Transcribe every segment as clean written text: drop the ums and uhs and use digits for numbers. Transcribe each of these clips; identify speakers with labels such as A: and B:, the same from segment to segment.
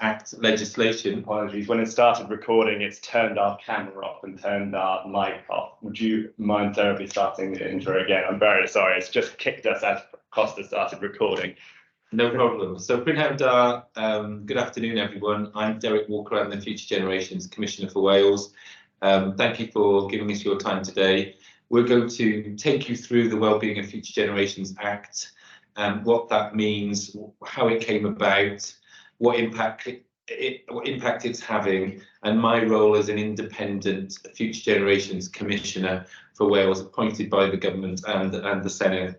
A: Act legislation.
B: Apologies, when it started recording, it's turned our camera off and turned our mic off. Would you mind terribly starting the intro again? I'm very sorry, it's just kicked us out Costa started recording.
A: No problem. So, good afternoon, everyone. I'm Derek Walker. I'm the Future Generations Commissioner for Wales. Thank you for giving us your time today. We're going to take you through the Wellbeing of Future Generations Act and what that means, how it came about, what impact it's having, and my role as an independent Future Generations Commissioner for Wales, appointed by the government and the Senedd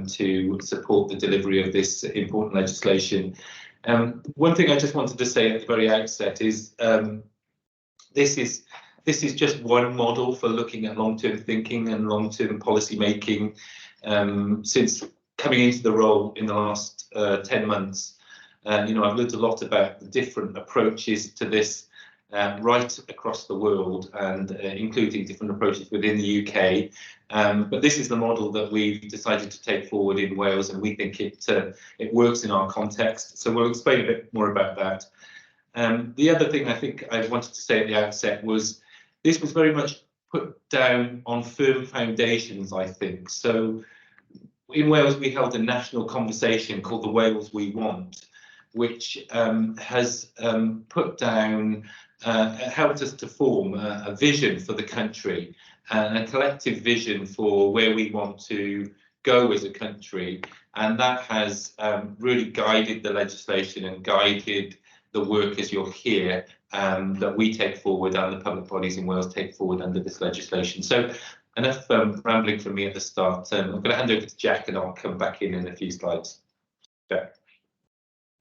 A: to support the delivery of this important legislation. One thing I just wanted to say at the very outset is this is just one model for looking at long-term thinking and long-term policy making. Since coming into the role in the last 10 months, I've learned a lot about the different approaches to this right across the world, and including different approaches within the UK. But this is the model that we've decided to take forward in Wales, and we think it works in our context. So we'll explain a bit more about that. The other thing I think I wanted to say at the outset was this was very much put down on firm foundations, I think. So in Wales, we held a national conversation called the Wales We Want, which has put down, helped us to form a vision for the country and a collective vision for where we want to go as a country. And that has really guided the legislation and guided the work, as you'll hear, that we take forward and the public bodies in Wales take forward under this legislation. So enough rambling from me at the start. I'm going to hand over to Jack and I'll come back in a few slides. Jack.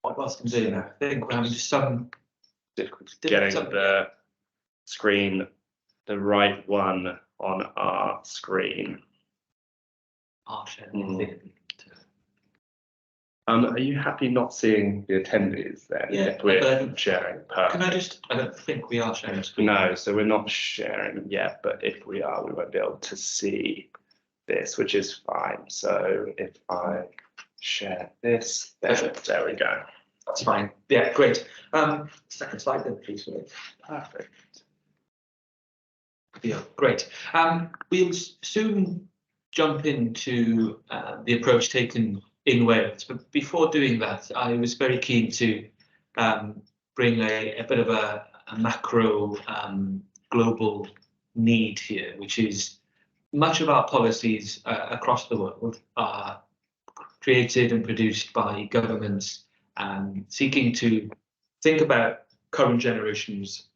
C: Whilst I'm doing that, I think we're having some
B: difficulty getting the screen, the right one on our screen.
C: I'll share
B: are you happy not seeing the attendees then?
C: Yeah,
B: if we're sharing. Perfect.
C: Can I just, I don't think we are sharing screen.
B: No, so we're not sharing yet, but if we are, we won't be able to see this, which is fine. So if I share this, there we go.
C: That's fine. Yeah, great. Second slide then, please.
B: Perfect.
C: Yeah, great. We'll soon jump into the approach taken in Wales, but before doing that, I was very keen to bring a bit of a macro global need here, which is much of our policies across the world are created and produced by governments seeking to think about current generations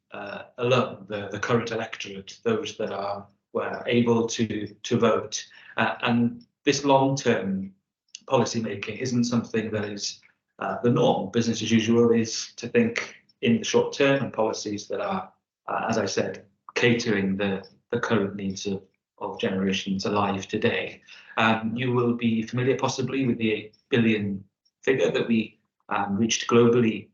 C: alone, the current electorate, those that were able to vote, and this long-term policy making isn't something that is the norm. Business as usual is to think in the short term, and policies that are, as I said, catering the current needs of generations alive today. You will be familiar possibly with the 8 billion figure that we reached globally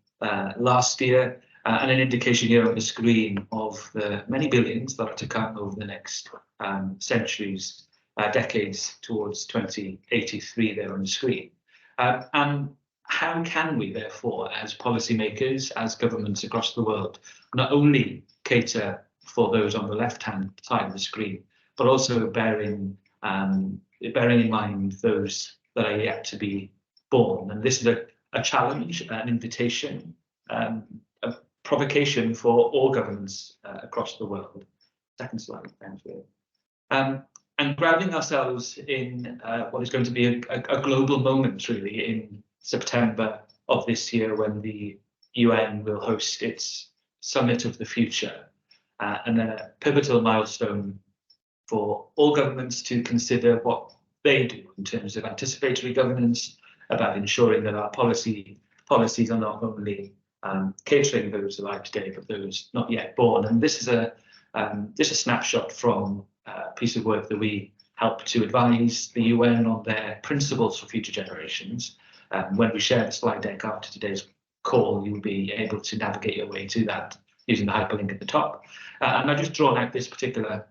C: last year, and an indication here on the screen of the many billions that are to come over the next centuries, decades, towards 2083 there on the screen. And how can we, therefore, as policymakers, as governments across the world, not only cater for those on the left-hand side of the screen, but also bearing in mind those that are yet to be born? And this is a challenge, an invitation, a provocation for all governments across the world. Second slide, thank you. And grounding ourselves in what is going to be a global moment, really, in September of this year, when the UN will host its Summit of the Future, and a pivotal milestone for all governments to consider what they do in terms of anticipatory governance, about ensuring that our policies are not only catering those alive today, but those not yet born. And this is just a snapshot from a piece of work that we help to advise the UN on their principles for future generations. When we share the slide deck after today's call, you'll be able to navigate your way to that using the hyperlink at the top. And I've just drawn out this particular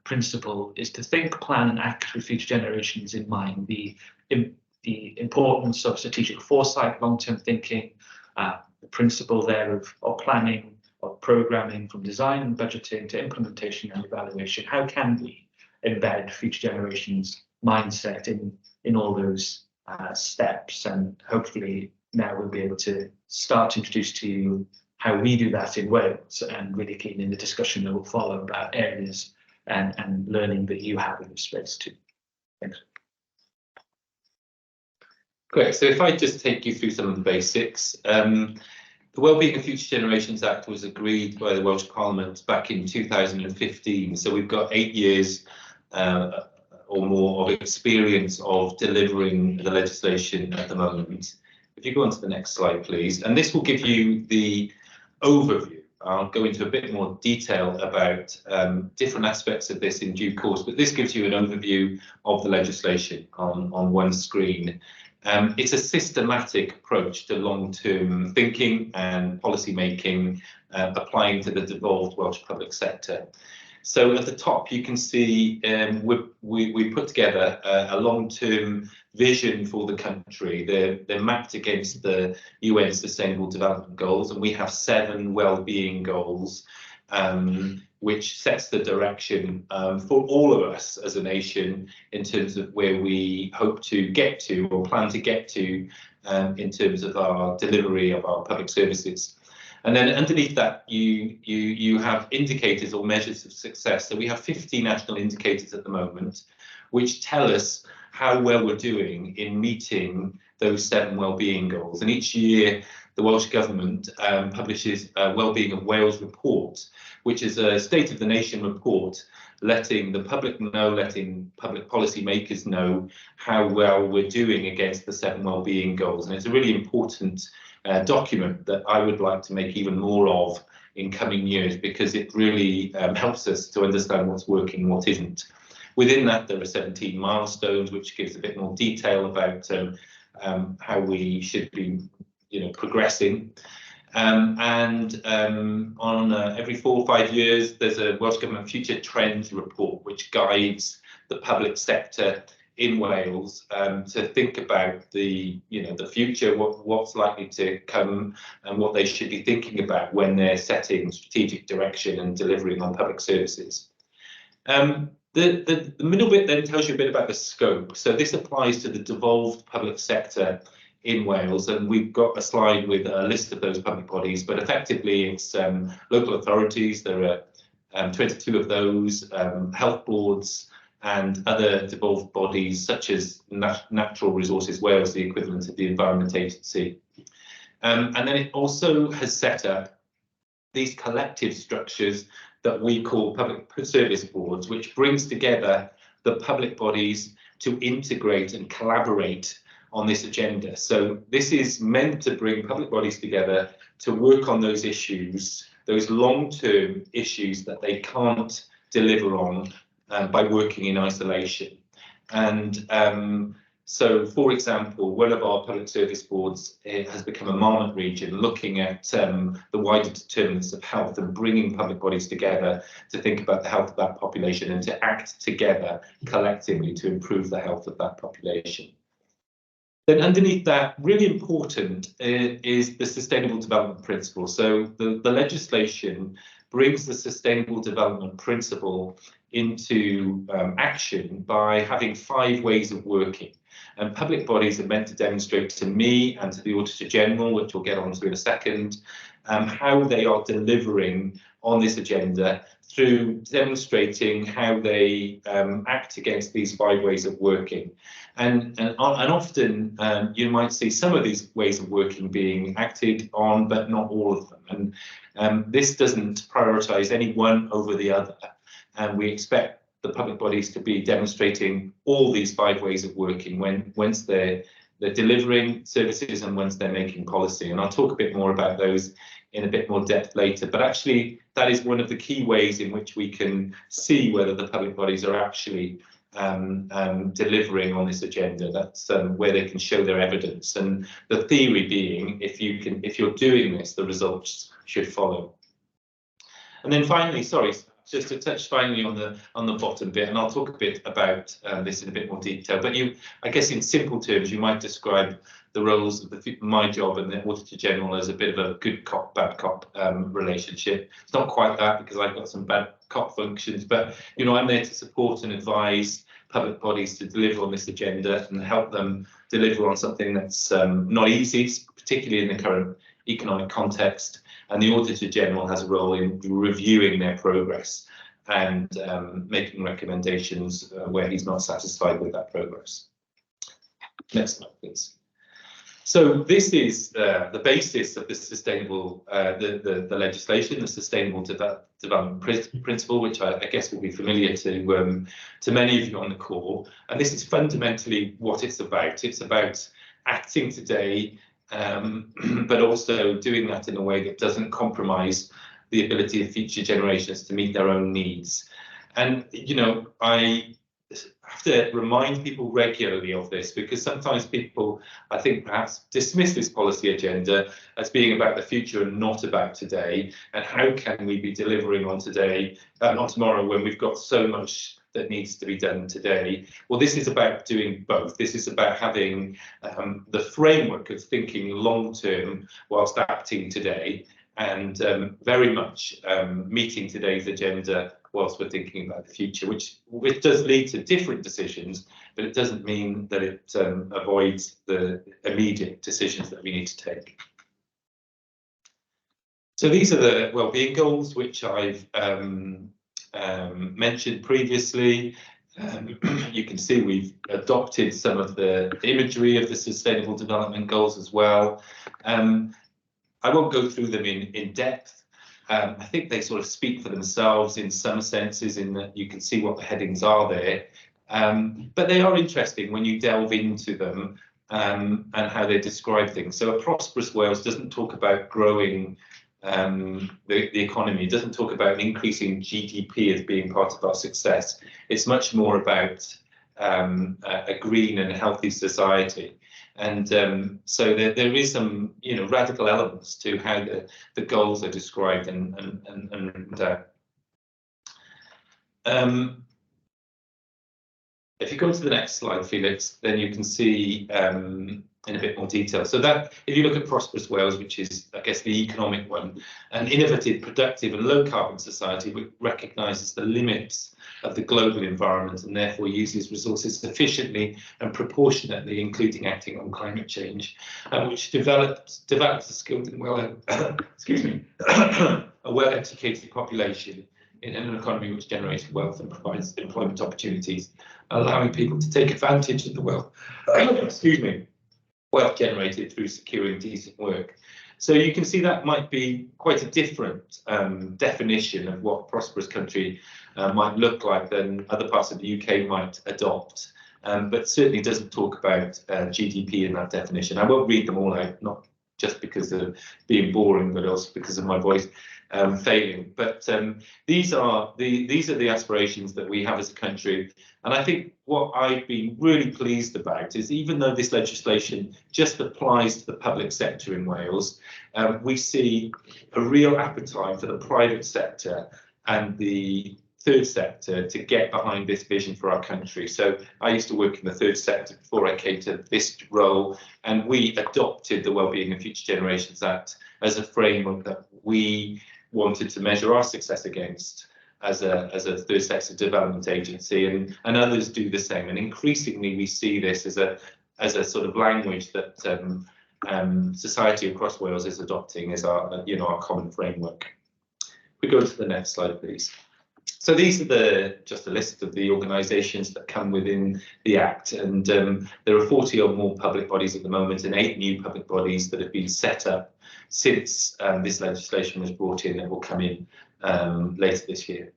C: principle is to think, plan and act with future generations in mind. The importance of strategic foresight, long-term thinking, the principle there of planning, of programming, from design and budgeting to implementation and evaluation. How can we embed future generations mindset in all those steps? And hopefully now we'll be able to start to introduce to you how we do that in Wales, and really keen in the discussion that will follow about areas and learning that you have in this space too. Thanks.
A: Great. So if I just take you through some of the basics. The Wellbeing of Future Generations Act was agreed by the Welsh Parliament back in 2015. So we've got 8 years or more of experience of delivering the legislation at the moment. If you go on to the next slide, please. And this will give you the overview. I'll go into a bit more detail about different aspects of this in due course, but this gives you an overview of the legislation on one screen. It's a systematic approach to long-term thinking and policy making, applying to the devolved Welsh public sector. So at the top, you can see we put together a long-term vision for the country. They're mapped against the UN Sustainable Development Goals, and we have 7 well-being goals, which sets the direction for all of us as a nation in terms of where we hope to get to or plan to get to in terms of our delivery of our public services. And then underneath that, you have indicators or measures of success. So we have 50 national indicators at the moment, which tell us how well we're doing in meeting those 7 well-being goals. And each year, the Welsh Government publishes a Wellbeing of Wales report, which is a state of the nation report, letting the public know, letting public policy makers know how well we're doing against the 7 wellbeing goals. And it's a really important document that I would like to make even more of in coming years, because it really helps us to understand what's working and what isn't. Within that, there are 17 milestones, which gives a bit more detail about how we should be progressing. On every 4 or 5 years, there's a Welsh Government Future Trends report, which guides the public sector in Wales to think about the future, what's likely to come, and what they should be thinking about when they're setting strategic direction and delivering on public services. The middle bit then tells you a bit about the scope. So this applies to the devolved public sector in Wales, and we've got a slide with a list of those public bodies, but effectively it's local authorities. There are 22 of those, health boards and other devolved bodies such as Natural Resources Wales, the equivalent of the Environment Agency. And then it also has set up these collective structures that we call public service boards, which brings together the public bodies to integrate and collaborate on this agenda. So this is meant to bring public bodies together to work on those issues, those long-term issues that they can't deliver on by working in isolation. And so, for example, one of our public service boards has become a Marmot region, looking at the wider determinants of health and bringing public bodies together to think about the health of that population and to act together collectively to improve the health of that population. Then underneath that, really important is the Sustainable Development Principle. So the legislation brings the Sustainable Development Principle into action by having 5 ways of working. And public bodies are meant to demonstrate to me and to the Auditor General, which we'll get onto in a second, how they are delivering on this agenda through demonstrating how they act against these 5 ways of working. And often you might see some of these ways of working being acted on, but not all of them. And this doesn't prioritise any one over the other. And we expect the public bodies to be demonstrating all these 5 ways of working once they're delivering services and once they're making policy. And I'll talk a bit more about those in a bit more depth later. But actually, that is one of the key ways in which we can see whether the public bodies are actually delivering on this agenda. That's where they can show their evidence. And the theory being, if you're doing this, the results should follow. And then finally, sorry, just to touch finally on the bottom bit, and I'll talk a bit about this in a bit more detail. But I guess in simple terms, you might describe the roles of my job and the Auditor General as a bit of a good cop, bad cop relationship. It's not quite that, because I've got some bad cop functions, but I'm there to support and advise public bodies to deliver on this agenda and help them deliver on something that's not easy, particularly in the current economic context. And the Auditor General has a role in reviewing their progress and making recommendations where he's not satisfied with that progress. Next slide, please. So this is the basis of the sustainable, the legislation, the Sustainable Development Principle, which I guess will be familiar to many of you on the call. And this is fundamentally what it's about. It's about acting today, but also doing that in a way that doesn't compromise the ability of future generations to meet their own needs. And I have to remind people regularly of this, because sometimes people, I think, perhaps dismiss this policy agenda as being about the future and not about today. And how can we be delivering on today, not tomorrow, when we've got so much that needs to be done today? Well, this is about doing both. This is about having the framework of thinking long term whilst acting today, and very much meeting today's agenda whilst we're thinking about the future, which does lead to different decisions, but it doesn't mean that it avoids the immediate decisions that we need to take. So these are the wellbeing goals, which I've mentioned previously. You can see we've adopted some of the imagery of the Sustainable Development Goals as well. I won't go through them in depth. I think they sort of speak for themselves in some senses, in that you can see what the headings are there. But they are interesting when you delve into them and how they describe things. So a prosperous Wales doesn't talk about growing the economy. It doesn't talk about increasing GDP as being part of our success. It's much more about a green and healthy society. And so there is some radical elements to how the goals are described, if you go to the next slide, Felix, then you can see in a bit more detail. So that, if you look at Prosperous Wales, which is, I guess, the economic one, an innovative, productive and low carbon society which recognises the limits of the global environment and therefore uses resources efficiently and proportionately, including acting on climate change, which develops a skilled and a well-educated population in an economy which generates wealth and provides employment opportunities, allowing people to take advantage of the wealth, wealth generated through securing decent work. So you can see that might be quite a different definition of what a prosperous country might look like than other parts of the UK might adopt, but certainly doesn't talk about GDP in that definition. I won't read them all out, not just because of being boring, but also because of my voice failing. But these are the aspirations that we have as a country. And I think what I've been really pleased about is, even though this legislation just applies to the public sector in Wales, we see a real appetite for the private sector and the third sector to get behind this vision for our country. So I used to work in the third sector before I came to this role, and we adopted the Wellbeing and Future Generations Act as a framework that we wanted to measure our success against as a third sector development agency, and others do the same. And increasingly we see this as a sort of language that society across Wales is adopting as our common framework. We go to the next slide, please. So these are just a list of the organisations that come within the Act, and there are 40 or more public bodies at the moment, and 8 new public bodies that have been set up since this legislation was brought in, and will come in later this year.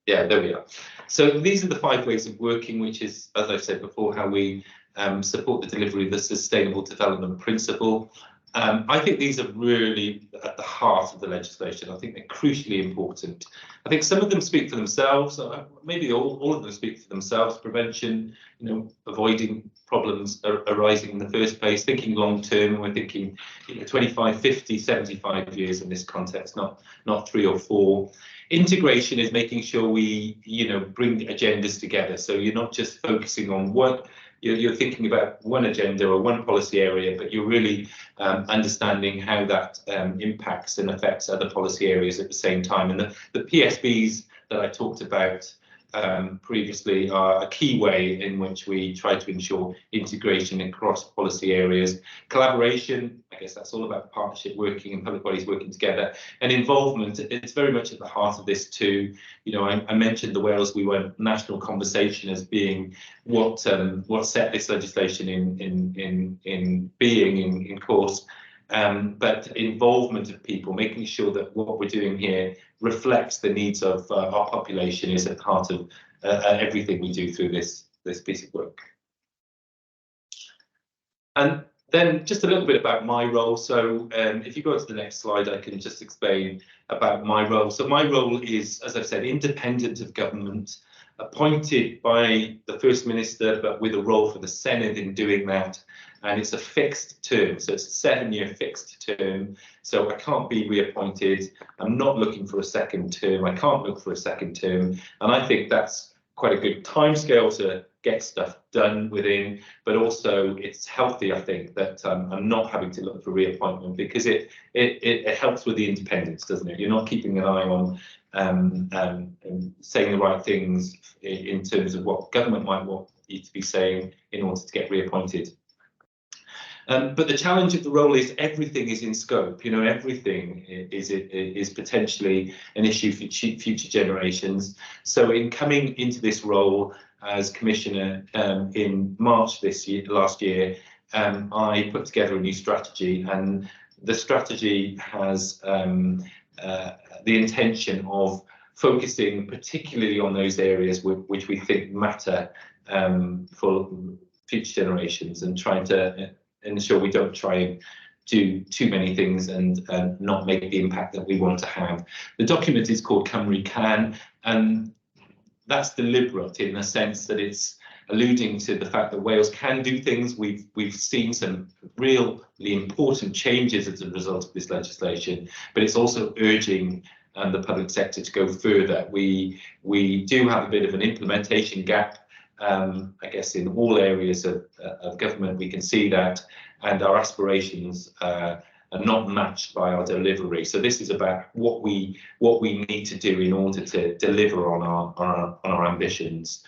A: Yeah, there we are. So these are the 5 ways of working, which is, as I said before, how we support the delivery of the Sustainable Development Principle. I think these are really at the heart of the legislation. I think they're crucially important. I think some of them speak for themselves, maybe all of them speak for themselves. Prevention, avoiding problems arising in the first place, thinking long term. We're thinking 25, 50, 75 years in this context, not 3 or 4. Integration is making sure we bring agendas together, so you're not just focusing on one. You're thinking about one agenda or one policy area, but you're really understanding how that impacts and affects other policy areas at the same time. And the PSBs that I talked about previously are a key way in which we try to ensure integration across policy areas. Collaboration, I guess that's all about partnership working and public bodies working together. And involvement, it's very much at the heart of this too. I mentioned the Wales We Want national conversation as being what set this legislation in being in course. But involvement of people, making sure that what we're doing here reflects the needs of our population, is at the heart of everything we do through this piece of work. And then just a little bit about my role. So if you go to the next slide, I can just explain about my role. So my role is, as I've said, independent of government, appointed by the First Minister, but with a role for the Senate in doing that. And it's a fixed term, so it's a 7-year fixed term. So I can't be reappointed. I'm not looking for a second term. I can't look for a second term. And I think that's quite a good timescale to get stuff done within, but also it's healthy, I think, that I'm not having to look for reappointment, because it helps with the independence, doesn't it? You're not keeping an eye on saying the right things in terms of what government might want you to be saying in order to get reappointed. But the challenge of the role is everything is in scope. Everything is potentially an issue for future generations. So in coming into this role as Commissioner in March last year, I put together a new strategy, and the strategy has the intention of focusing particularly on those areas which we think matter for future generations, and trying to ensure we don't try and do too many things and not make the impact that we want to have. The document is called Cymru Can, and that's deliberate in the sense that it's alluding to the fact that Wales can do things. We've seen some really important changes as a result of this legislation, but it's also urging the public sector to go further. We do have a bit of an implementation gap. I guess in all areas of government we can see that, and our aspirations are not matched by our delivery. So this is about what we need to do in order to deliver on our ambitions.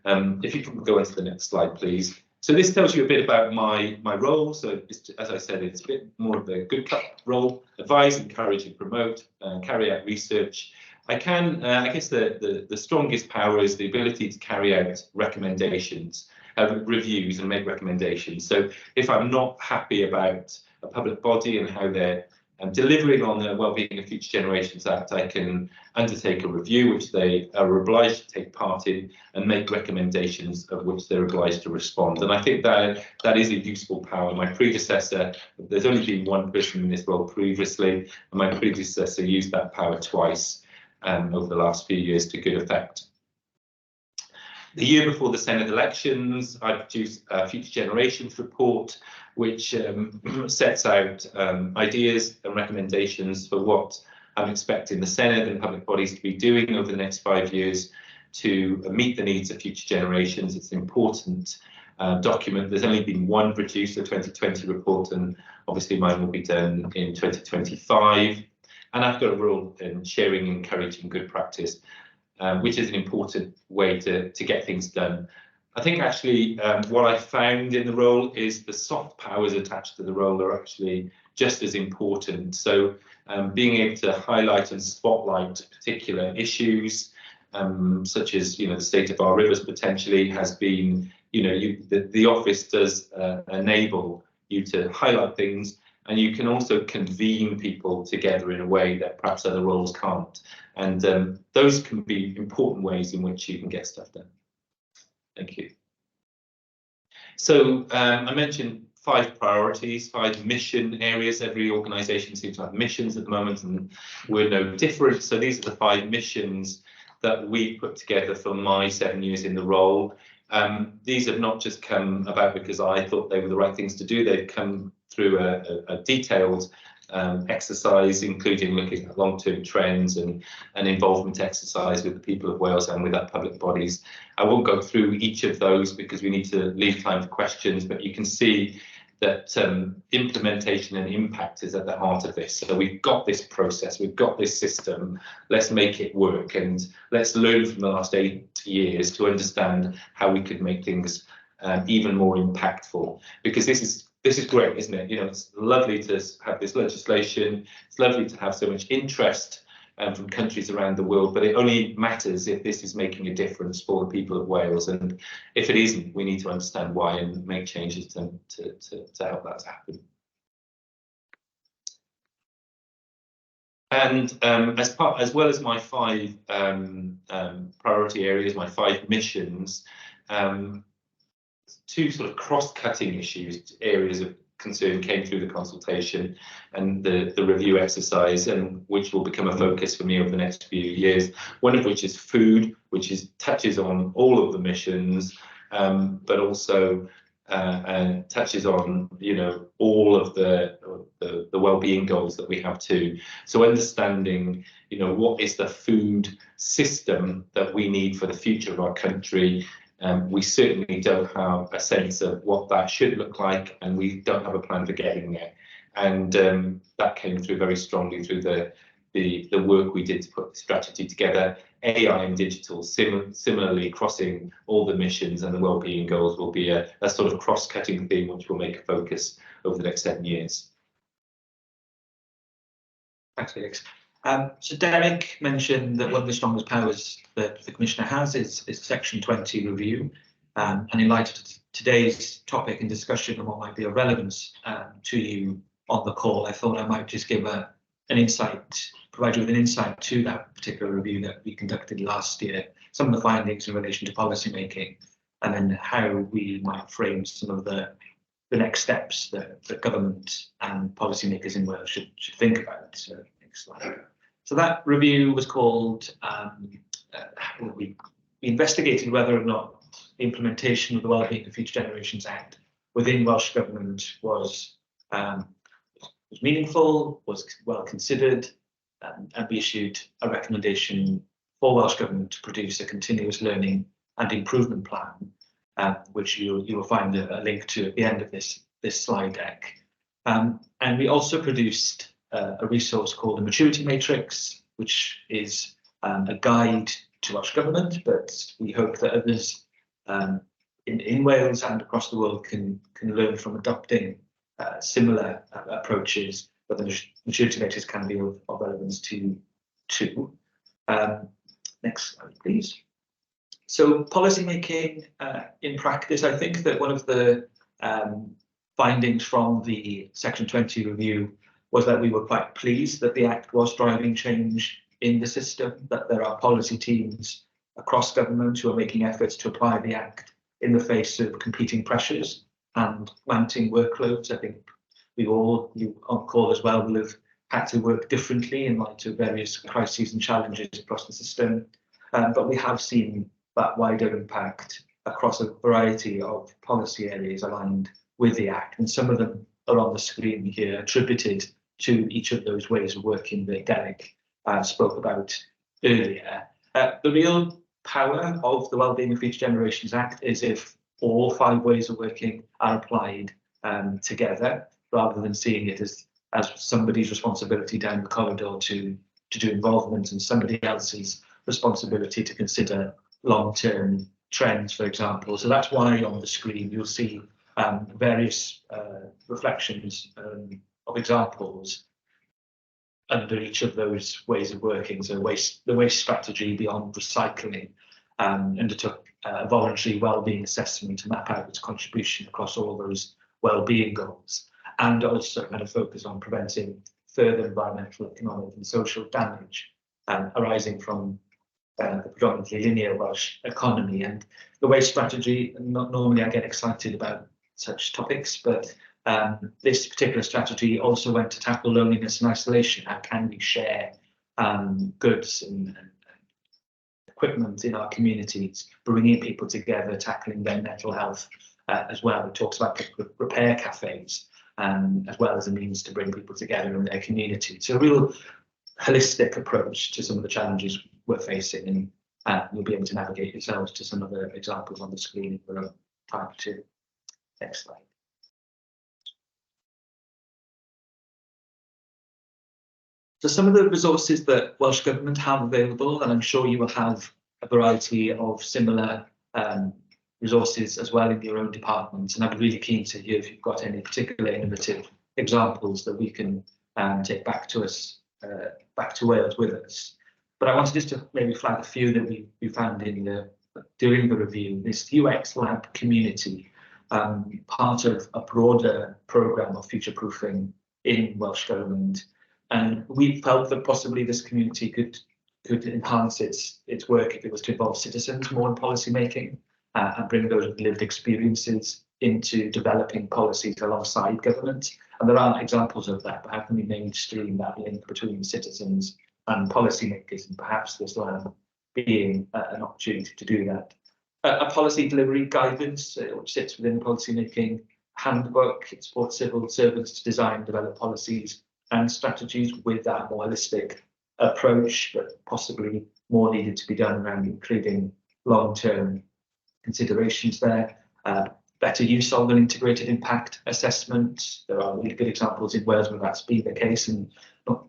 A: If you can go into the next slide, please. So this tells you a bit about my role. So as I said, it's a bit more of a good cop role: advise, encourage, and promote, carry out research. I guess the strongest power is the ability to carry out recommendations, reviews, and make recommendations. So if I'm not happy about a public body and how they're delivering on the Wellbeing of Future Generations Act, I can undertake a review, which they are obliged to take part in, and make recommendations of which they're obliged to respond. And I think that is a useful power. My predecessor, there's only been one person in this role previously, and my predecessor used that power twice over the last few years to good effect. The year before the Senate elections, I produced a Future Generations report, which sets out ideas and recommendations for what I'm expecting the Senate and public bodies to be doing over the next 5 years to meet the needs of future generations. It's an important document. There's only been one produced, the 2020 report, and obviously mine will be done in 2025. And I've got a role in sharing and encouraging good practice, which is an important way to get things done. I think actually what I found in the role is the soft powers attached to the role are actually just as important. So being able to highlight and spotlight particular issues, such as the state of our rivers potentially has been, the office does enable you to highlight things. And you can also convene people together in a way that perhaps other roles can't. And those can be important ways in which you can get stuff done. Thank you. So I mentioned 5 priorities, 5 mission areas. Every organisation seems to have missions at the moment, and we're no different. So these are the 5 missions that we put together for my 7 years in the role. These have not just come about because I thought they were the right things to do. They've come through a detailed exercise, including looking at long-term trends and an involvement exercise with the people of Wales and with our public bodies. I won't go through each of those because we need to leave time for questions, but you can see that implementation and impact is at the heart of this. So we've got this process, we've got this system, let's make it work, and let's learn from the last 8 years to understand how we could make things even more impactful. Because this is great, isn't it? You know, it's lovely to have this legislation, it's lovely to have so much interest from countries around the world, but it only matters if this is making a difference for the people of Wales. And if it isn't, we need to understand why and make changes to help that to happen. And as well as my 5 priority areas, my 5 missions, 2 sort of cross-cutting areas of concern came through the consultation and the review exercise, and which will become a focus for me over the next few years. One of which is food, which touches on all of the missions, but also touches on, you know, all of the well-being goals that we have too. So understanding, you know, what is the food system that we need for the future of our country. We certainly don't have a sense of what that should look like, and we don't have a plan for getting there. And that came through very strongly through the work we did to put the strategy together. AI and digital, similarly crossing all the missions and the wellbeing goals, will be a sort of cross-cutting theme which will make a focus over the next 7 years.
C: Thanks, Felix. So Derek mentioned that one of the strongest powers that the Commissioner has is Section 20 review. And in light of today's topic and discussion and what might be of relevance to you on the call, I thought I might just give an insight, provide you with an insight to that particular review that we conducted last year, some of the findings in relation to policy making, and then how we might frame some of the next steps that the government and policymakers in Wales should think about. So next slide. So that review was called, we investigated whether or not the implementation of the Wellbeing for Future Generations Act within Welsh Government was meaningful, was well considered, and we issued a recommendation for Welsh Government to produce a continuous learning and improvement plan, which you will find a link to at the end of this slide deck. And we also produced a resource called the Maturity Matrix, which is a guide to Welsh Government, but we hope that others in Wales and across the world can learn from adopting similar approaches, but the Maturity Matrix can be of relevance to too. Next slide, please. So policy making in practice, I think that one of the findings from the Section 20 review was that we were quite pleased that the Act was driving change in the system, that there are policy teams across government who are making efforts to apply the Act in the face of competing pressures and mounting workloads. I think you on call as well, will have had to work differently in light of various crises and challenges across the system. But we have seen that wider impact across a variety of policy areas aligned with the Act, and some of them are on the screen here, attributed to each of those ways of working that Derek spoke about earlier. The real power of the Wellbeing of Future Generations Act is if all 5 ways of working are applied together, rather than seeing it as somebody's responsibility down the corridor to do involvement and somebody else's responsibility to consider long-term trends, for example. So that's why on the screen you'll see various reflections of examples under each of those ways of working. So the waste strategy beyond recycling undertook a voluntary wellbeing assessment to map out its contribution across all those wellbeing goals, and also had a focus on preventing further environmental, economic and social damage arising from the predominantly linear Welsh economy. And the waste strategy, not normally I get excited about such topics, but This particular strategy also went to tackle loneliness and isolation. How can we share goods and equipment in our communities, bringing people together, tackling their mental health as well. It talks about repair cafes as well as a means to bring people together in their community. So a real holistic approach to some of the challenges we're facing, and you'll be able to navigate yourselves to some of the examples on the screen if we're time to. Next slide. So some of the resources that Welsh Government have available, and I'm sure you will have a variety of similar resources as well in your own departments, and I'd be really keen to hear if you've got any particular innovative examples that we can take back to us, back to Wales with us. But I wanted just to maybe flag a few that we found in during the review. This UX Lab community, part of a broader programme of future-proofing in Welsh Government. And we felt that possibly this community could enhance its work if it was to involve citizens more in policy making and bring those lived experiences into developing policies alongside government. And there are examples of that, but how can we mainstream that link between citizens and policymakers, and perhaps this lab being an opportunity to do that. A policy delivery guidance, which sits within the policymaking handbook. It supports civil servants to design and develop policies and strategies with that more holistic approach, but possibly more needed to be done around including long-term considerations there. Better use of an integrated impact assessment. There are really good examples in Wales where that's been the case, and not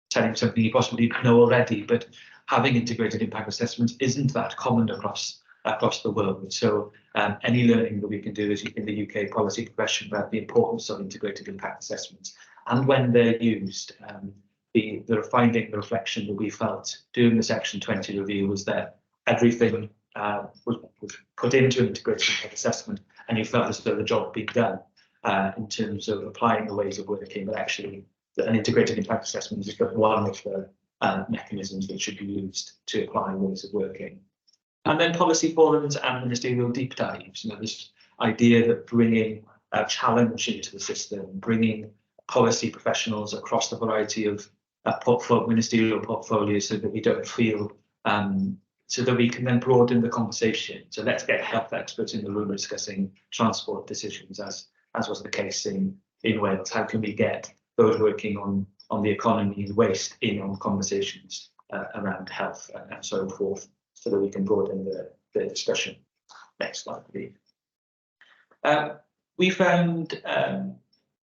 C: telling something you possibly know already, but having integrated impact assessments isn't that common across the world. So any learning that we can do in the UK policy profession about the importance of integrated impact assessments, and when they're used, the finding, the reflection that we felt during the Section 20 review was that everything was put into an integrated impact assessment, and you felt as though the job being done in terms of applying the ways of working, but actually an integrated impact assessment is just one of the mechanisms that should be used to apply ways of working. And then policy forums and ministerial deep dives. This idea that bringing a challenge into the system, bringing policy professionals across the variety of ministerial portfolios, so that we don't feel, so that we can then broaden the conversation. So let's get health experts in the room discussing transport decisions, as was the case in Wales. How can we get those working on the economy and waste in on conversations around health and so forth, so that we can broaden the discussion. Next slide, please. We found,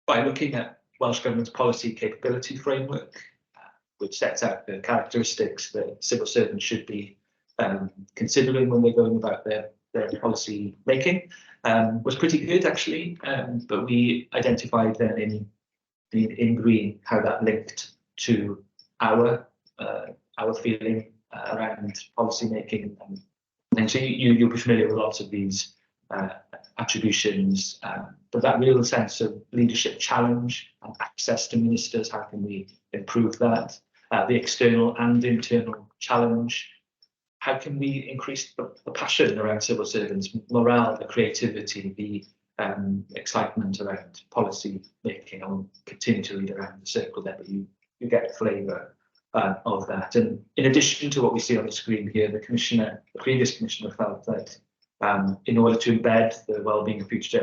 C: by looking at Welsh Government's policy capability framework, which sets out the characteristics that civil servants should be considering when they're going about their policy making, was pretty good actually, but we identified then in green how that linked to our feeling around policy making, and so you'll be familiar with lots of these attributions, but that real sense of leadership challenge and access to ministers, how can we improve that? The external and internal challenge, how can we increase the passion around civil servants, morale, the creativity, the excitement around policy making? I'll continue to read around the circle there, but you get a flavour of that. And in addition to what we see on the screen here, the previous commissioner felt that in order to embed the Wellbeing of Future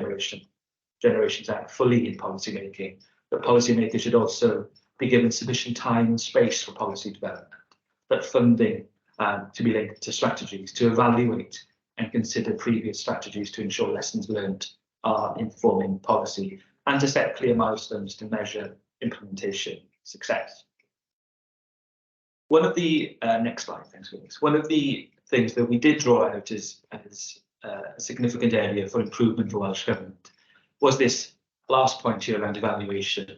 C: Generations Act fully in policy making, the policymakers should also be given sufficient time and space for policy development, but funding to be linked to strategies, to evaluate and consider previous strategies to ensure lessons learned are informing policy, and to set clear milestones to measure implementation success. One of the next slide, thanks, Willis. One of the things that we did draw out as a significant area for improvement for Welsh Government was this last point here around evaluation.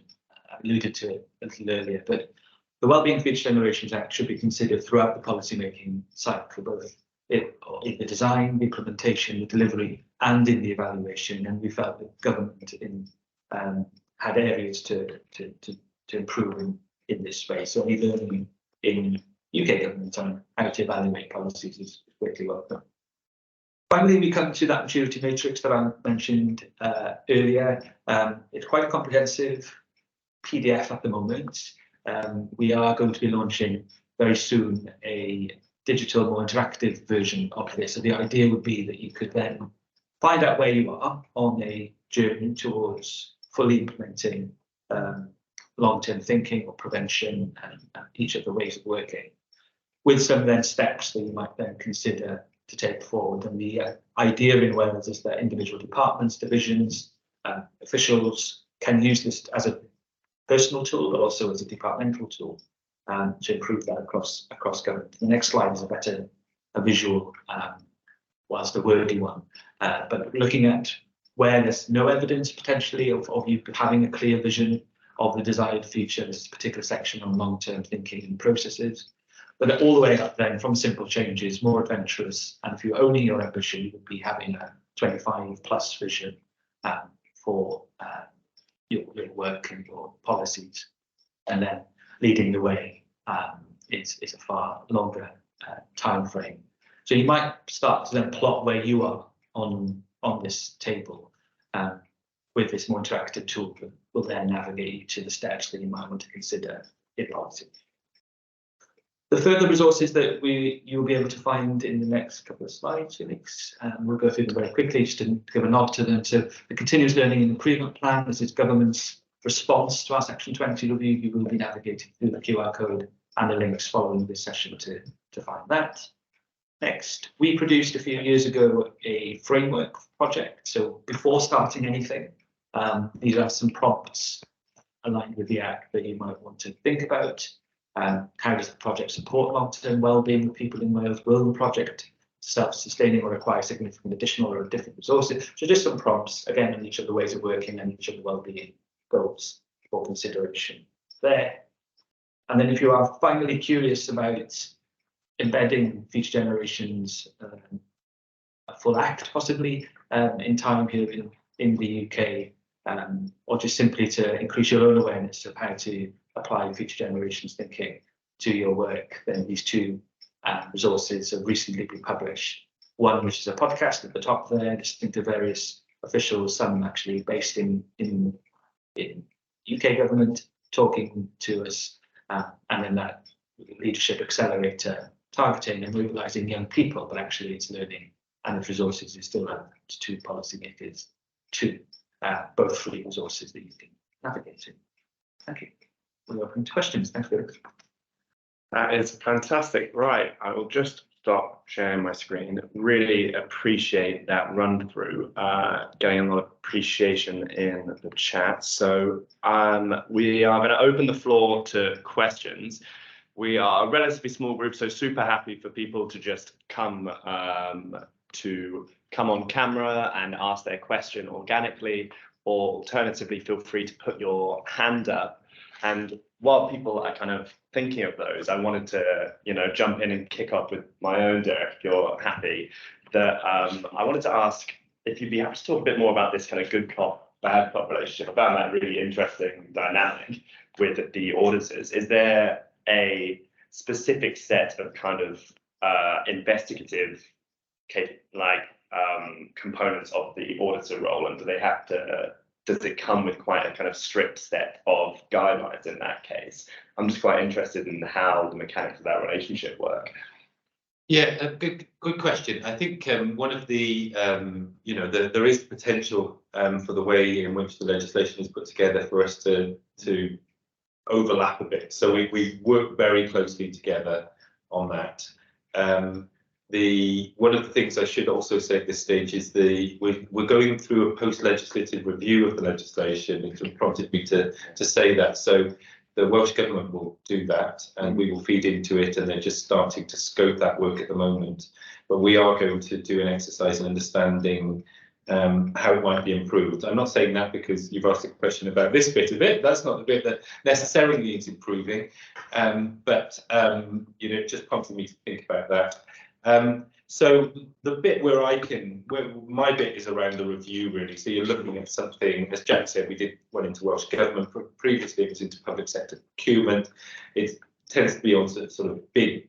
C: I alluded to it a little earlier, but the Wellbeing of Future Generations Act should be considered throughout the policy-making cycle, both in the design, the implementation, the delivery, and in the evaluation. And we felt that government had areas to improve in this space. So any learning in UK government on how to evaluate policies is greatly welcome. Finally, we come to that maturity matrix that I mentioned earlier. It's quite a comprehensive PDF at the moment. We are going to be launching very soon a digital, more interactive version of this. So the idea would be that you could then find out where you are on a journey towards fully implementing long-term thinking or prevention and each of the ways of working, with some then steps that you might then consider to take forward. And the idea in Wales is that individual departments, divisions, officials can use this as a personal tool, but also as a departmental tool to improve that across government. The next slide is a visual, whilst a wordy one, but looking at where there's no evidence potentially of you having a clear vision of the desired future. This is a particular section on long-term thinking and processes, but all the way up then from simple changes, more adventurous. And if you're owning your ambition, you would be having a 25+ vision for your work and your policies, and then leading the way is a far longer time frame. So you might start to then plot where you are on this table with this more interactive tool that will then navigate you to the steps that you might want to consider in policy. The further resources that you'll be able to find in the next couple of slides, Felix, we'll go through them very quickly just to give a nod to them. So the Continuous Learning and Improvement Plan, this is government's response to our Section 20 review. You will be navigating through the QR code and the links following this session to find that. Next, we produced a few years ago a framework project. So before starting anything, these are some prompts aligned with the Act that you might want to think about. How does the project support long-term well-being of people in Wales? Will the project self-sustaining or require significant additional or different resources? So just some prompts, again, on each of the ways of working and each of the well-being goals for consideration there. And then if you are finally curious about embedding future generations, a full Act possibly in time here in the UK, or just simply to increase your own awareness of how to apply future generations thinking to your work, then these two resources have recently been published. One, which is a podcast at the top there, listening to various officials, some actually based in UK government, talking to us, and then that leadership accelerator targeting and mobilising young people, but actually it's learning and its resources is still relevant to policymakers too. Both free resources that you can navigate to. Thank you. We're open to questions. Thanks, Felix.
B: That is fantastic. Right, I will just stop sharing my screen. Really appreciate that run through, getting a lot of appreciation in the chat. So we are going to open the floor to questions. We are a relatively small group, so super happy for people to just come on camera and ask their question organically, or alternatively, feel free to put your hand up. And while people are kind of thinking of those, I wanted to, jump in and kick off with my own, Derek, if you're happy. That I wanted to ask if you'd be happy to talk a bit more about this kind of good cop, bad cop relationship. I found that really interesting dynamic with the auditors. Is there a specific set of kind of investigative components of the auditor role, and do they have to? Does it come with quite a kind of strict set of guidelines in that case? I'm just quite interested in how the mechanics of that relationship work.
A: Yeah, a good question. I think one of the, there is potential for the way in which the legislation is put together for us to overlap a bit. So we work very closely together on that. One of the things I should also say at this stage is we're going through a post-legislative review of the legislation. It prompted me to say that. So the Welsh Government will do that, and we will feed into it, and they're just starting to scope that work at the moment. But we are going to do an exercise in understanding how it might be improved. I'm not saying that because you've asked a question about this bit of it. That's not the bit that necessarily needs improving, but it just prompted me to think about that. So the bit where my bit is around the review, really. So you're looking at something, as Jack said, we did one into Welsh Government. Previously, it was into public sector procurement. It tends to be on sort of big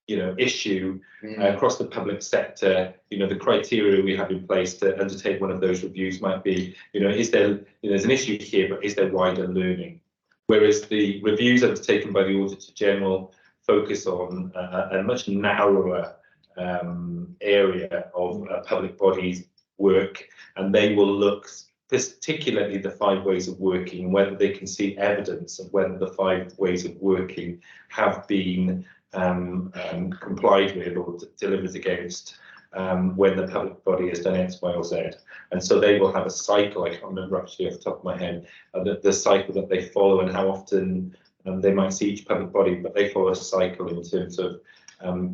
A: issue across the public sector. The criteria we have in place to undertake one of those reviews might be, is there, there's an issue here, but is there wider learning? Whereas the reviews undertaken by the Auditor General focus on a much narrower area of public bodies' work, and they will look particularly the 5 ways of working, whether they can see evidence of whether the 5 ways of working have been complied with or delivered against when the public body has done X, Y, or Z. And so they will have a cycle. I can't remember actually off the top of my head the cycle that they follow and how often they might see each public body, but they follow a cycle in terms of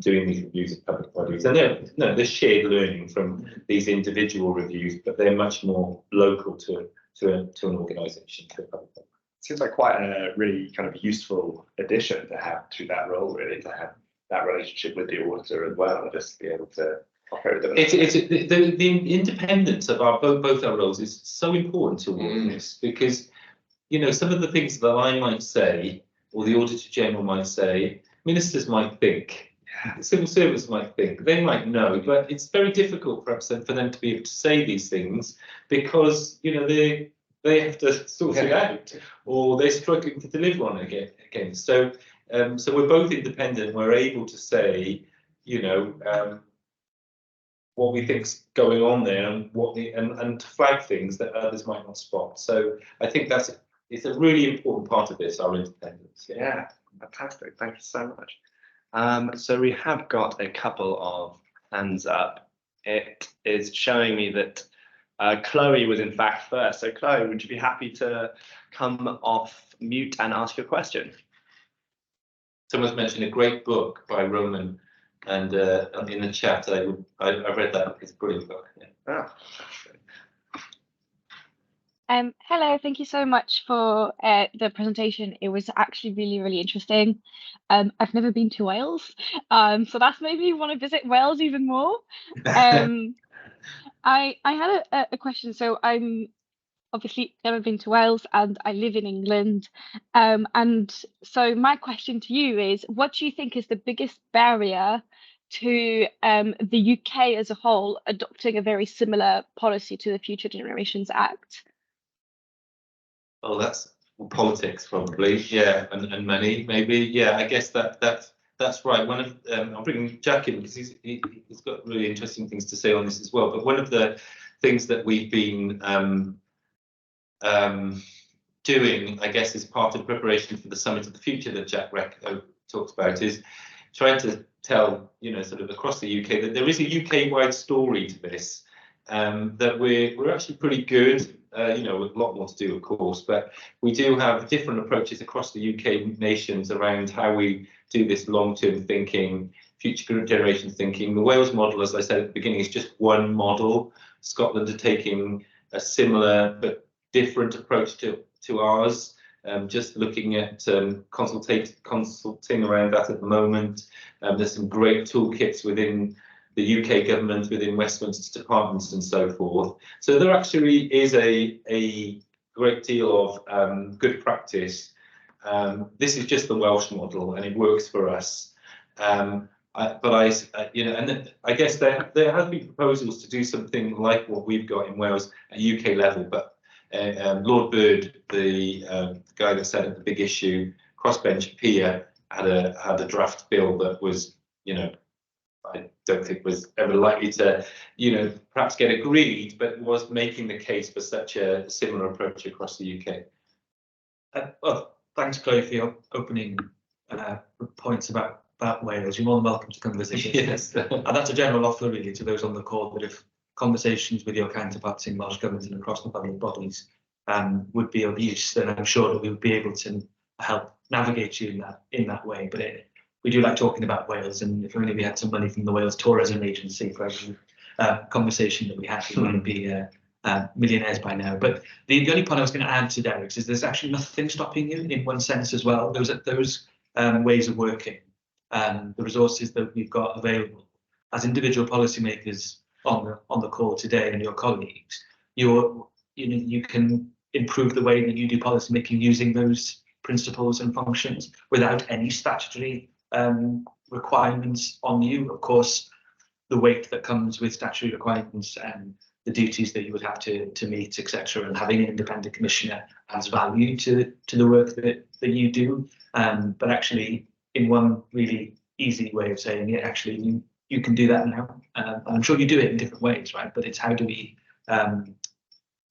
A: doing these reviews of public bodies. And there's shared learning from these individual reviews, but they're much more local to an organisation, to a public body.
B: Seems like quite a really kind of useful addition to have to that role, really, to have that relationship with the auditor as well, and just be able to operate with them.
A: The independence of both our roles is so important to all of this, because some of the things that I might say, or the Auditor General might say, ministers might think, civil servants might think, they might know, but it's very difficult perhaps for them to be able to say these things, because they have to sort it out, or they're struggling to deliver on it again. So we're both independent. We're able to say, what we think's going on there, and and to flag things that others might not spot. So I think it's a really important part of this, our independence.
B: Yeah, fantastic. Thank you so much. So we have got a couple of hands up. It is showing me that Chloe was in fact first. So Chloe, would you be happy to come off mute and ask your question?
A: Someone's mentioned a great book by Roman, and in the chat, I read that. It's a brilliant book. Yeah.
D: Hello, thank you so much for the presentation. It was actually really, really interesting. I've never been to Wales, so that's made me want to visit Wales even more. I had a question. So I'm obviously never been to Wales, and I live in England. And so my question to you is, what do you think is the biggest barrier to the UK as a whole adopting a very similar policy to the Future Generations Act?
A: Oh, that's politics, probably. Yeah, and money, maybe. Yeah, I guess that's right. One of I'll bring Jack in because he's got really interesting things to say on this as well. But one of the things that we've been doing, I guess, as part of preparation for the Summit of the Future that Jack talks about, is trying to tell, sort of across the UK, that there is a UK-wide story to this. That we're actually pretty good. With a lot more to do, of course, but we do have different approaches across the UK nations around how we do this long-term thinking, future generations thinking. The Wales model, as I said at the beginning, is just one model. Scotland are taking a similar but different approach to ours, just looking at consulting around that at the moment. There's some great toolkits within the UK government, within Westminster departments and so forth. So there actually is a great deal of good practice. This is just the Welsh model, and it works for us. And I guess there have been proposals to do something like what we've got in Wales at UK level, but Lord Bird, the guy that said at the big issue, crossbench peer, had a draft bill that was, I don't think was ever likely to, perhaps get agreed, but was making the case for such a similar approach across the UK.
C: Well, thanks, Chloe, for your opening points about Wales. You're more than welcome to come visit us.
A: Yes.
C: And that's a general offer, really, to those on the call, that if conversations with your counterparts in Welsh Government and across the public bodies would be of use, then I'm sure that we'll be able to help navigate you in that way. But we do like talking about Wales, and if only we had some money from the Wales Tourism Agency for every conversation that we had, we might be millionaires by now. But the only point I was going to add to Derek's is there's actually nothing stopping you in one sense as well. Those ways of working, the resources that we've got available as individual policymakers on the call today, and your colleagues, you can improve the way that you do policymaking using those principles and functions without any statutory requirements on you. Of course, the weight that comes with statutory requirements and the duties that you would have to meet, etc., and having an independent commissioner adds value to the work that you do. But actually, in one really easy way of saying it, actually you can do that now. I'm sure you do it in different ways, right? But it's how do we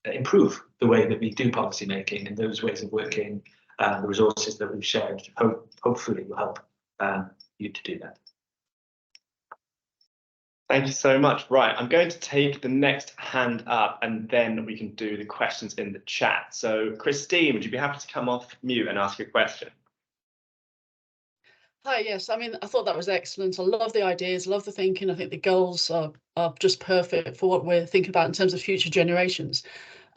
C: improve the way that we do policy making, and those ways of working, the resources that we've shared hopefully will help you to do that.
B: Thank you so much. Right, I'm going to take the next hand up and then we can do the questions in the chat. So Christine, would you be happy to come off mute and ask your question?
E: Hi, yes, I mean, I thought that was excellent. I love the ideas, love the thinking. I think the goals are just perfect for what we're thinking about in terms of future generations.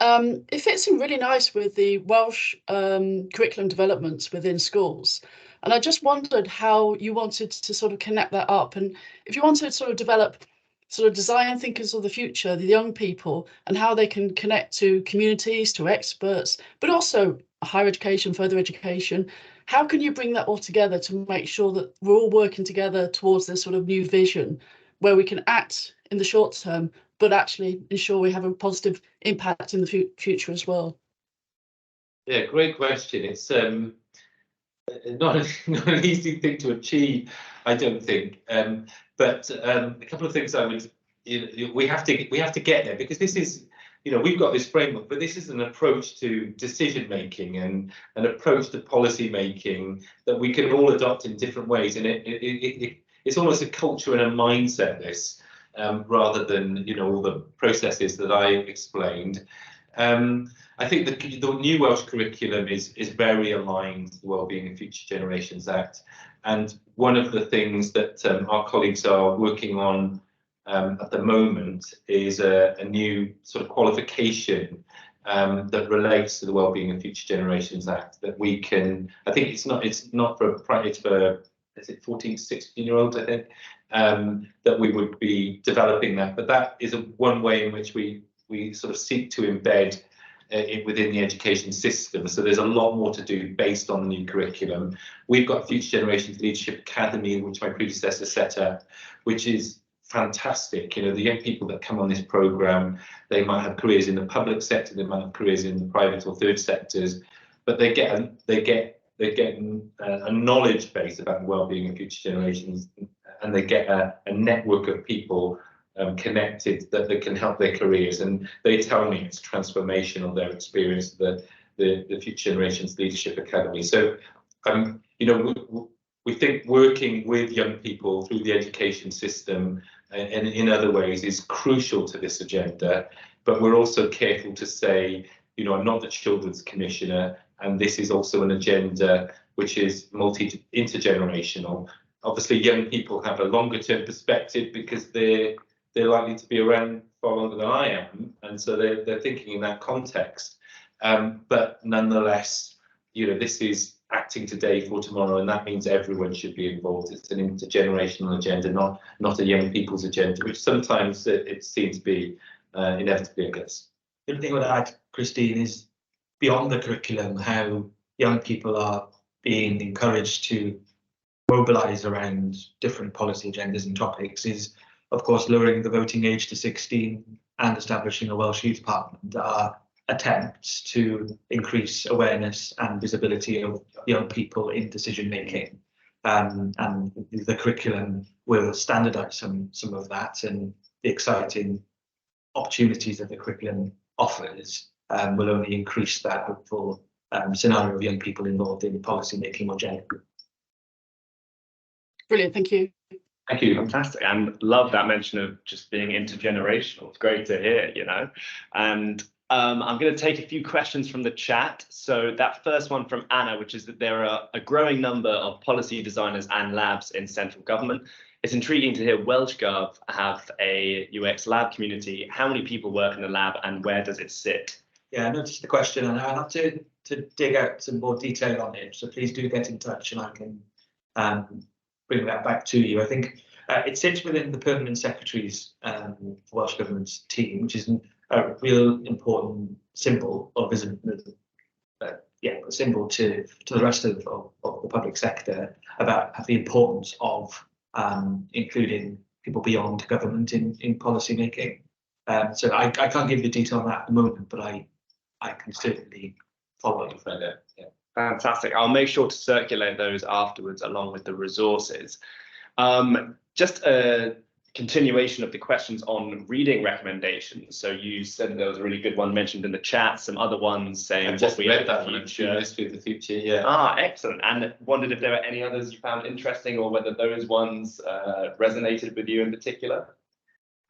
E: It fits in really nice with the Welsh curriculum developments within schools. And I just wondered how you wanted to sort of connect that up, and if you wanted to sort of develop sort of design thinkers of the future, the young people, and how they can connect to communities, to experts, but also higher education, further education. How can you bring that all together to make sure that we're all working together towards this sort of new vision where we can act in the short term, but actually ensure we have a positive impact in the future as well?
A: Yeah, great question. It's not an easy thing to achieve, I don't think. But a couple of things I would, we have to get there, because this is, we've got this framework, but this is an approach to decision making and an approach to policy making that we can all adopt in different ways, and it's almost a culture and a mindset. This rather than all the processes that I explained. I think the new Welsh curriculum is very aligned to the Wellbeing and Future Generations Act, and one of the things that our colleagues are working on at the moment is a new sort of qualification that relates to the Wellbeing and Future Generations Act that we can. I think it's not for is it 14 to 16-year-olds, I think, that we would be developing that. But that is one way in which we sort of seek to embed it within the education system. So there's a lot more to do based on the new curriculum. We've got Future Generations Leadership Academy, which my predecessor set up, which is fantastic. The young people that come on this program, they might have careers in the public sector, they might have careers in the private or third sectors, but they get a knowledge base about the wellbeing of future generations, and they get a network of people connected that can help their careers. And they tell me it's transformational, their experience, the Future Generations Leadership Academy. So we think working with young people through the education system and in other ways is crucial to this agenda. But we're also careful to say, I'm not the Children's Commissioner, and this is also an agenda which is intergenerational. Obviously, young people have a longer term perspective because they're likely to be around far longer than I am, and so they're thinking in that context. But nonetheless, this is acting today for tomorrow, and that means everyone should be involved. It's an intergenerational agenda, not a young people's agenda, which sometimes it seems to be inevitably, I guess.
C: The thing with that, Christine, is beyond the curriculum, how young people are being encouraged to mobilise around different policy agendas and topics is, of course, lowering the voting age to 16 and establishing a Welsh Youth Parliament are attempts to increase awareness and visibility of young people in decision making. And the curriculum will standardise some of that, and the exciting opportunities that the curriculum offers will only increase that hopeful scenario of young people involved in policy making more generally.
E: Brilliant, thank you.
B: Thank you, fantastic, and love that mention of just being intergenerational. It's great to hear, And I'm going to take a few questions from the chat. So that first one from Anna, which is that there are a growing number of policy designers and labs in central government. It's intriguing to hear Welsh Gov have a UX lab community. How many people work in the lab, and where does it sit?
C: Yeah, I noticed the question, and I'll have to dig out some more detail on it. So please do get in touch, and I can bring that back to you. I think it sits within the Permanent Secretary's Welsh Government's team, which is a real important symbol of visibility. A symbol to the rest of the public sector about the importance of including people beyond government in policy making. So I can't give you the detail on that at the moment, but I can certainly follow up.
A: Yeah.
B: Fantastic. I'll make sure to circulate those afterwards along with the resources. Just a continuation of the questions on reading recommendations. So you said there was a really good one mentioned in the chat, some other ones saying
A: I've just
B: what we
A: read
B: have
A: that
B: in
A: one,
B: the future.
A: History of the Future, yeah.
B: Ah, excellent. And wondered if there were any others you found interesting or whether those ones resonated with you in particular.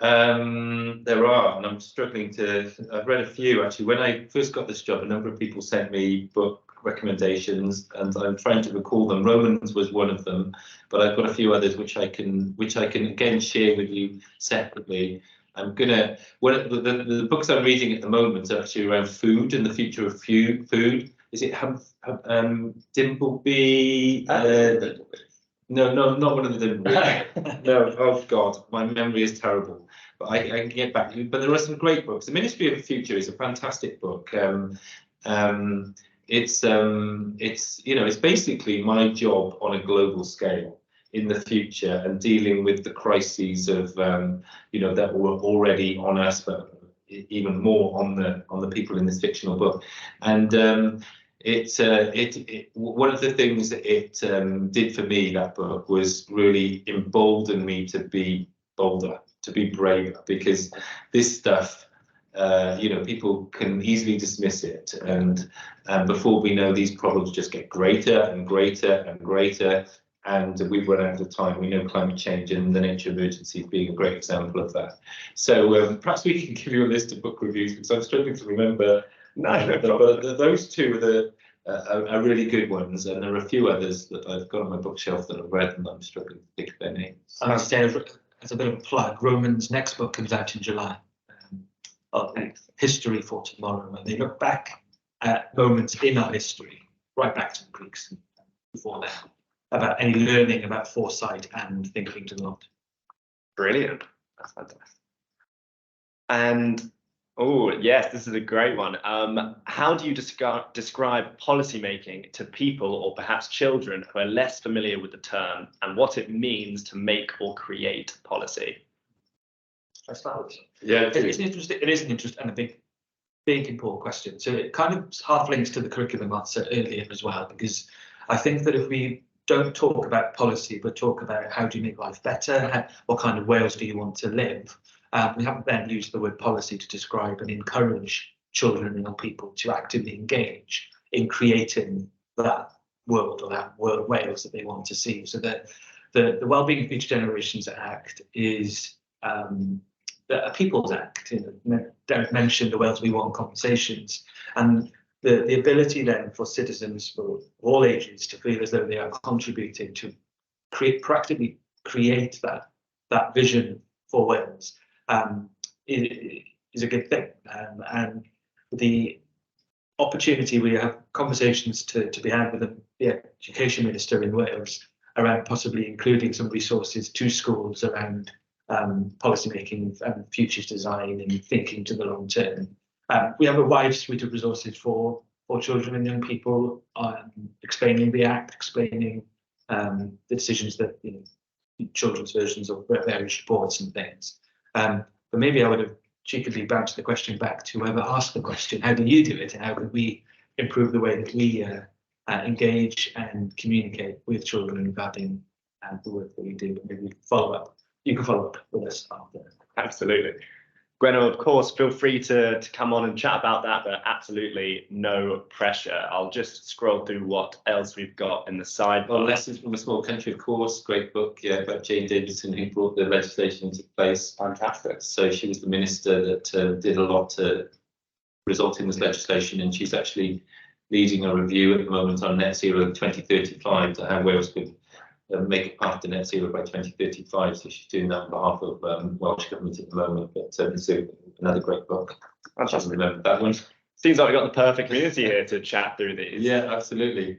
A: There are, and I'm struggling to. I've read a few actually. When I first got this job, a number of people sent me book recommendations, and I'm trying to recall them. Romans was one of them, but I've got a few others which I can again share with you separately. I'm gonna. The books I'm reading at the moment are actually around food and the future of food. Is it Dimbleby? No, not one of the Dimbleby. No, oh God, my memory is terrible. But I can get back to you. But there are some great books. The Ministry of the Future is a fantastic book. It's it's basically my job on a global scale in the future and dealing with the crises of that were already on us, but even more on the people in this fictional book. And one of the things that it did for me, that book, was really embolden me to be bolder, to be braver, because this stuff, people can easily dismiss it, and before we know, these problems just get greater and greater and greater, and we've run out of time. We know climate change and the nature emergencies being a great example of that. So perhaps we can give you a list of book reviews, because I'm struggling to remember. But those two are really good ones, and there are a few others that I've got on my bookshelf that I've read, and I'm struggling to think of their names.
C: I must say, as a bit of a plug, Roman's next book comes out in July. History for Tomorrow, and they look back at moments in our history, right back to the Greeks and before that, about any learning about foresight and thinking to the long term.
B: Brilliant. That's fantastic. And oh yes, this is a great one. How do you describe policy making to people, or perhaps children, who are less familiar with the term and what it means to make or create policy?
C: I suppose.
A: Yeah,
C: it's interesting. It is an interesting and a big important question. So it kind of half links to the curriculum answer earlier as well, because I think that if we don't talk about policy, but talk about how do you make life better, what kind of Wales do you want to live, we haven't then used the word policy to describe and encourage children and young people to actively engage in creating that world, or that world Wales that they want to see. So that the Wellbeing of Future Generations Act is a People's Act. Derek mentioned the Wales We Want conversations, and the ability then for citizens for all ages to feel as though they are contributing to practically create that vision for Wales is a good thing, and the opportunity we have conversations to be had with the Education Minister in Wales around possibly including some resources to schools around policy making and futures design and thinking to the long term. We have a wide suite of resources for children and young people, explaining the Act, explaining the decisions that children's versions of various reports and things. But maybe I would have cheekily bounced the question back to whoever asked the question: how do you do it, and how can we improve the way that we engage and communicate with children regarding the work that we do? Maybe follow up. You can follow up with us after.
B: Absolutely. Gwenno, of course, feel free to come on and chat about that, but absolutely no pressure. I'll just scroll through what else we've got in the sidebar.
A: Well, Lessons from a Small Country, of course, great book, yeah, about Jane Davidson, who brought the legislation into place.
B: Fantastic.
A: So she was the minister that did a lot to result in this legislation, and she's actually leading a review at the moment on net zero 2035 to how Wales could make a path to net zero by 2035. So she's doing that on behalf of Welsh Government at the moment. But it's another great book. I just remember that one.
B: Seems like we've got the perfect community here to chat through these.
A: Yeah, absolutely.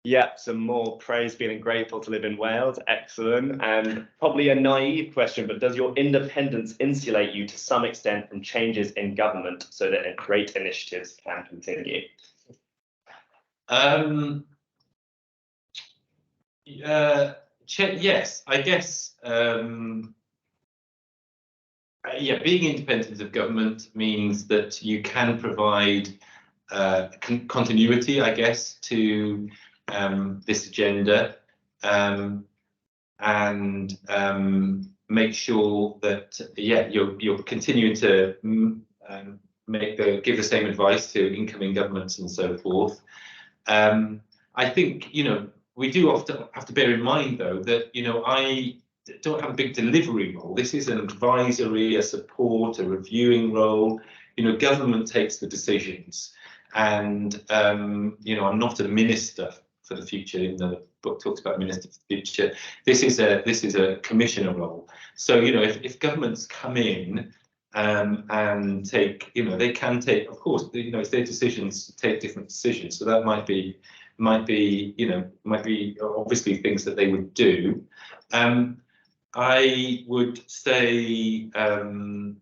B: Yeah, some more praise, feeling grateful to live in Wales. Excellent. And probably a naive question, but does your independence insulate you to some extent from changes in government so that great initiatives can continue?
A: yes, I guess. Yeah, being independent of government means that you can provide continuity, I guess, to this agenda, and make sure that you're continuing to give the same advice to incoming governments and so forth. I think we do often have to bear in mind though that I don't have a big delivery role. This is an advisory, a support, a reviewing role. Government takes the decisions, and I'm not a minister for the future, even though the book talks about minister for the future. This is a commissioner role. So if governments come in and take, they can take, of course, it's their decisions to take different decisions. So that might be obviously things that they would do. I would say, I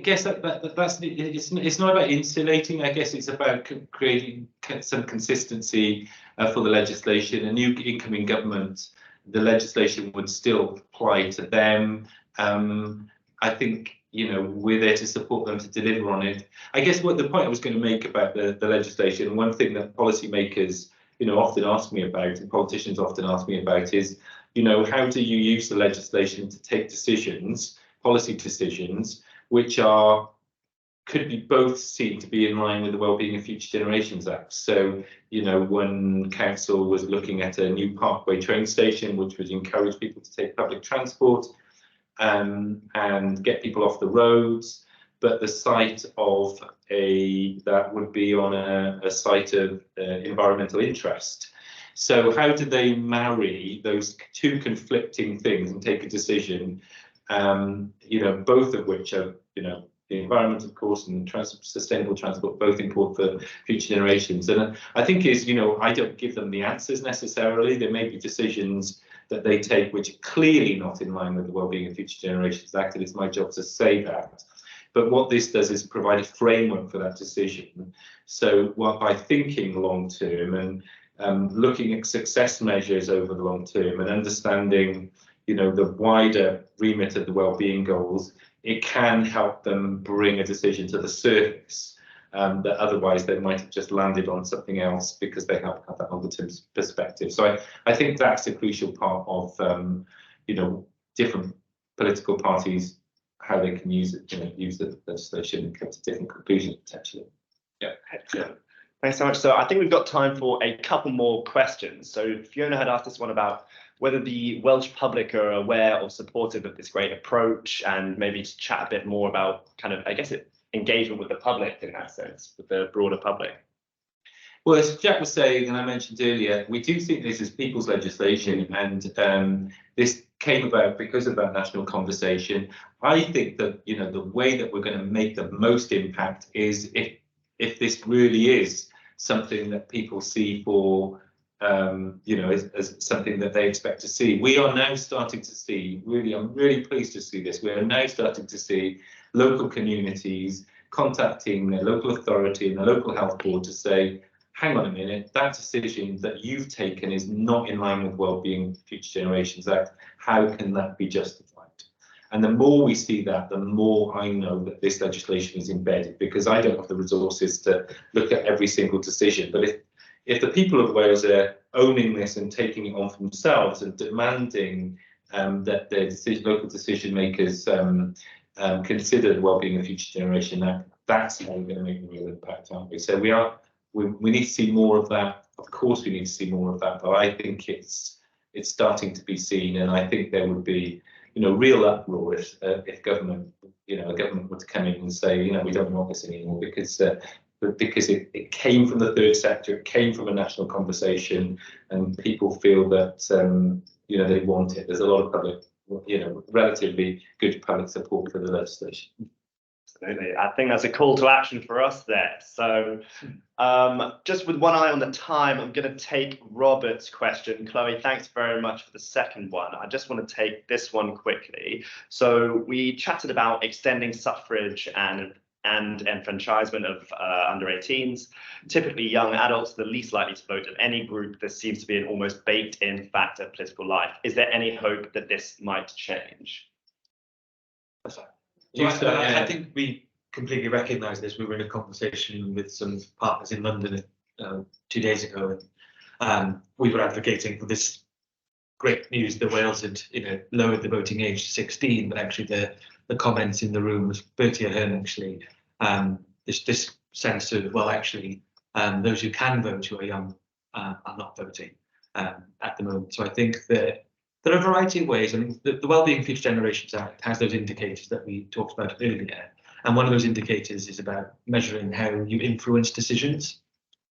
A: guess that's it's not about insulating. I guess it's about creating some consistency for the legislation. A new incoming government, the legislation would still apply to them. I think we're there to support them to deliver on it. I guess what the point I was going to make about the legislation, one thing that policymakers often ask me about, and politicians often ask me about, is how do you use the legislation to take decisions, policy decisions, which could be both seen to be in line with the Wellbeing of Future Generations Act. So when council was looking at a new Parkway train station, which would encourage people to take public transport and get people off the roads, but the site of that would be on a site of environmental interest. So how do they marry those two conflicting things and take a decision, both of which are, the environment, of course, and sustainable transport, both important for future generations. And I think I don't give them the answers necessarily. There may be decisions that they take which are clearly not in line with the Wellbeing of Future Generations Act, and it's my job to say that. But what this does is provide a framework for that decision. So by thinking long term and looking at success measures over the long term and understanding, the wider remit of the wellbeing goals, it can help them bring a decision to the surface that otherwise they might have just landed on something else because they have that longer term perspective. So I think that's a crucial part of different political parties, how they can use it, use the legislation and come to different conclusions potentially.
B: Yeah, excellent. Thanks so much. So I think we've got time for a couple more questions. So Fiona had asked this one about whether the Welsh public are aware or supportive of this great approach, and maybe to chat a bit more about engagement with the public in that sense, with the broader public.
A: Well, as Jack was saying, and I mentioned earlier, we do think this is people's legislation, and this came about because of that national conversation. I think that the way that we're going to make the most impact is if this really is something that people see for as something that they expect to see. We are now starting to see, I'm really pleased to see this. We are now starting to see local communities contacting their local authority and the local health board to say, hang on a minute, that decision that you've taken is not in line with Wellbeing Future Generations Act. How can that be justified? And the more we see that, the more I know that this legislation is embedded, because I don't have the resources to look at every single decision. But if the people of Wales are owning this and taking it on for themselves and demanding that their local decision makers consider the Wellbeing of Future Generation Act, that's how we're going to make a real impact, aren't we? So we need to see more of that. Of course, we need to see more of that, but I think it's starting to be seen, and I think there would be, real uproar if government, a government were to come in and say, we don't want this anymore, because it came from the third sector, it came from a national conversation, and people feel that they want it. There's a lot of public, relatively good public support for the legislation.
B: Absolutely. I think that's a call to action for us there. So just with one eye on the time, I'm going to take Robert's question. Chloe, thanks very much for the second one. I just want to take this one quickly. So we chatted about extending suffrage and and enfranchisement of under 18s. Typically, young adults are the least likely to vote of any group. This seems to be an almost baked-in fact of political life. Is there any hope that this might change?
C: I think we completely recognise this. We were in a conversation with some partners in London 2 days ago, and we were advocating for this great news that Wales had, lowered the voting age to 16, but actually the comments in the room was Bertie Ahern actually, this sense of, well, actually, those who can vote who are young are not voting at the moment. So I think that there are a variety of ways. I mean, the Wellbeing Future Generations Act has those indicators that we talked about earlier. And one of those indicators is about measuring how you influence decisions,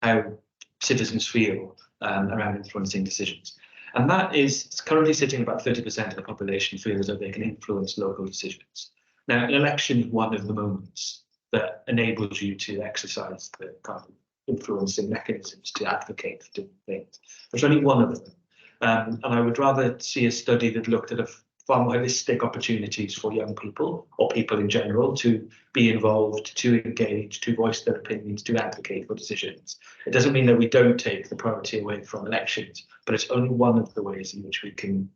C: how citizens feel around influencing decisions. And that is currently sitting about 30% of the population feel as though they can influence local decisions. Now, an election is one of the moments that enables you to exercise the kind of influencing mechanisms to advocate for different things. There's only one of them. And I would rather see a study that looked at a far more holistic opportunities for young people or people in general to be involved, to engage, to voice their opinions, to advocate for decisions. It doesn't mean that we don't take the priority away from elections, but it's only one of the ways in which we can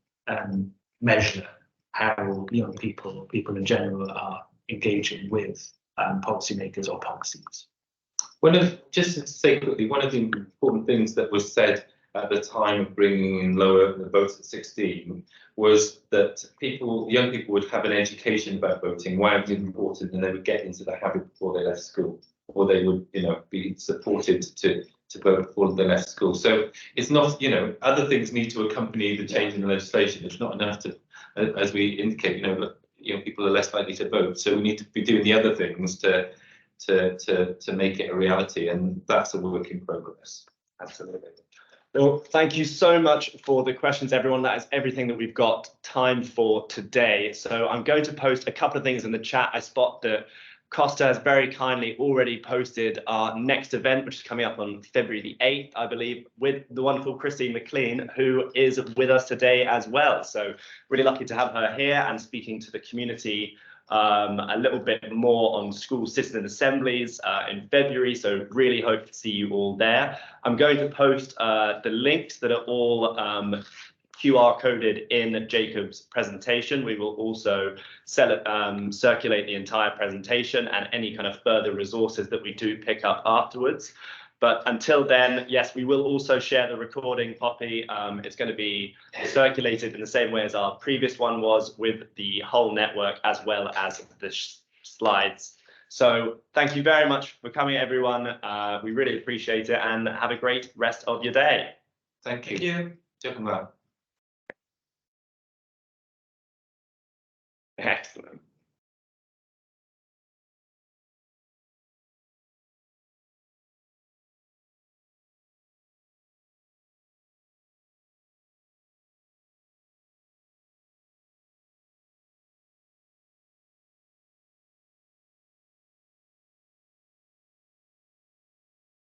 C: measure how young people or people in general are engaging with policymakers or policies.
A: Just to say quickly, one of the important things that was said at the time of bringing in lower the votes at 16 was that young people would have an education about voting, why it was important, and they would get into the habit before they left school, or they would, be supported to vote before they left school. So it's not, other things need to accompany the change in the legislation. It's not enough to, as we indicate, young people are less likely to vote. So we need to be doing the other things to make it a reality, and that's a work in progress.
B: Absolutely. Well, thank you so much for the questions, everyone. That is everything that we've got time for today. So I'm going to post a couple of things in the chat. I spot that Costa has very kindly already posted our next event, which is coming up on February the 8th, I believe, with the wonderful Christine McLean, who is with us today as well. So really lucky to have her here and speaking to the community a little bit more on school citizen assemblies in February, so really hope to see you all there. I'm going to post the links that are all QR coded in Jacob's presentation. We will also circulate the entire presentation and any kind of further resources that we do pick up afterwards. But until then, yes, we will also share the recording, Poppy. It's going to be circulated in the same way as our previous one was, with the whole network as well as the slides. So thank you very much for coming, everyone. We really appreciate it, and have a great rest of your day.
A: Thank you.
B: Excellent.